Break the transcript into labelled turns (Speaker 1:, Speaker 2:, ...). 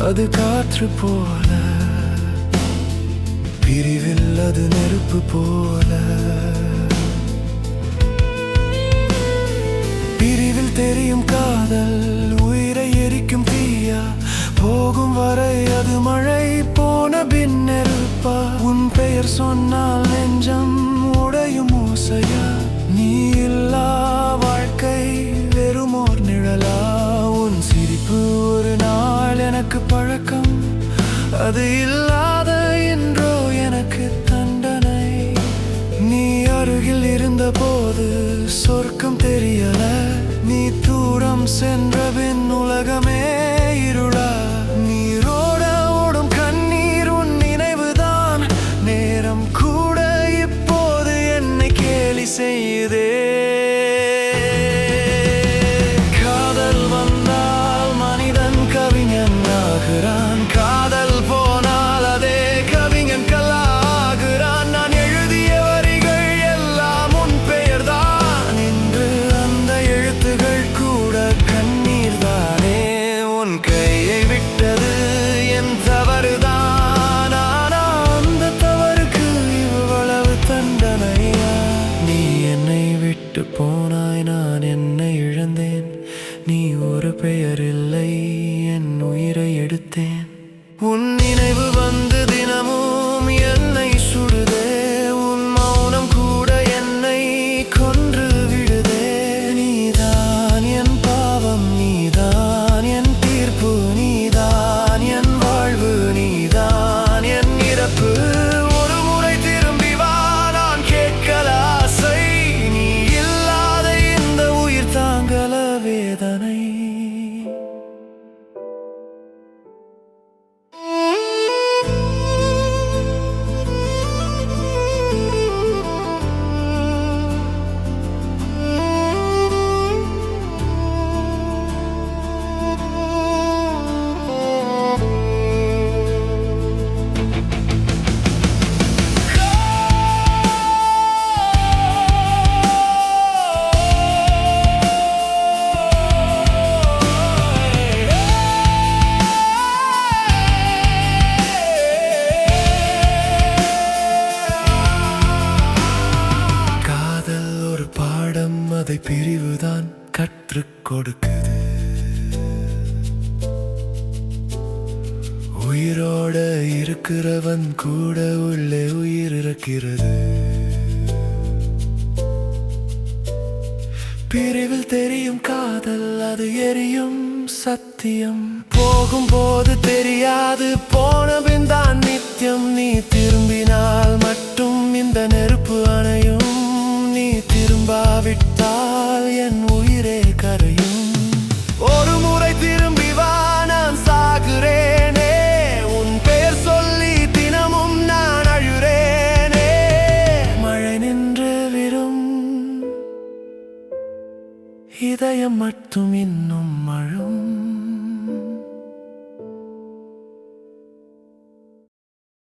Speaker 1: அது காற்று போல, பிரிவில் அது நெருப்பு போல. பிரிவில் தெரியும் காதல் உயிரை எரிக்கும் தீயா, போகும் வரை அது மழை, போன பின் நெருப்பா. உன் பெயர் சொன்னால் நெஞ்சம் உடையும் ஓசையா, நீ இல்லா வாழ்க்கை வெறுமோர் நிழலா. உன் சிரிப்பு ஒரு நாள் எனக்கு பழக்கம், அது இல்லாத இன்றோ எனக்கு தண்டனை. நீ அருகில் இருந்த போது சொர்க்கம் தெரியல, நீ தூரம் சென்ற பின் உலகமே இருளா. நீரோட ஓடும் கண்ணீர் உன் நினைவுதான், நேரம் கூட இப்போது என்னை கேலி செய்யுதே. காதல் வந்தால் மனிதன் கவிஞன் ஆகிறான், காதல் போனால் அதே கவிஞன் கல்லாகிறான். நான் எழுதிய வரிகள் எல்லாம் உன் பெயர்தான், இன்று அந்த எழுத்துகள் கூட கண்ணீர் தானே. உன் கையை விட்டது என் தவறுதான், ஆனா அந்த தவறுக்கு இவ்வளவு தண்டனையா? நீ என்னை விட்டு போனாய், நான் என்னை இழந்தேன். நீ ஒரு பெயர் இல்லை, என் உயிரை எடுத்தேன். உன் நினைவு வந்து தினமும் என்னை சுடுதே, உன் மௌனம் கூட என்னை கொன்று விடுதே. நீதான் என் பாவம், நீதான் என் தீர்ப்பு, நீதான் என் வாழ்வு, நீதான் என் இறப்பு. ஒரு முறை திரும்பி வா, நான் கேட்கல ஆசை, நீ இல்லாத இந்த உயிர் தாங்கல வேதனை. அதை பிரிவுதான் கற்றுக் கொடுக்குது. உயிரோட இருக்கிறவன் கூட உள்ளே உயிர் இறக்கிறது. பிரிவில் தெரியும் காதல், அது எரியும் சத்தியம். போகும்போது தெரியாது, போன பின் தான் நித்தியம். நீ திரும்பினால் மட்டும் இந்த நெருப்பு அணையும், நீ திரும்பாவிட்டால் என் உயிரே கரையும். ஒரு முறை திரும்பி வா, நான் சாகுறேனே. உன் பெயர் சொல்லி தினமும் நான் அழுறேனே. மழை நின்று விடும், இதயம் மட்டும் இன்னும்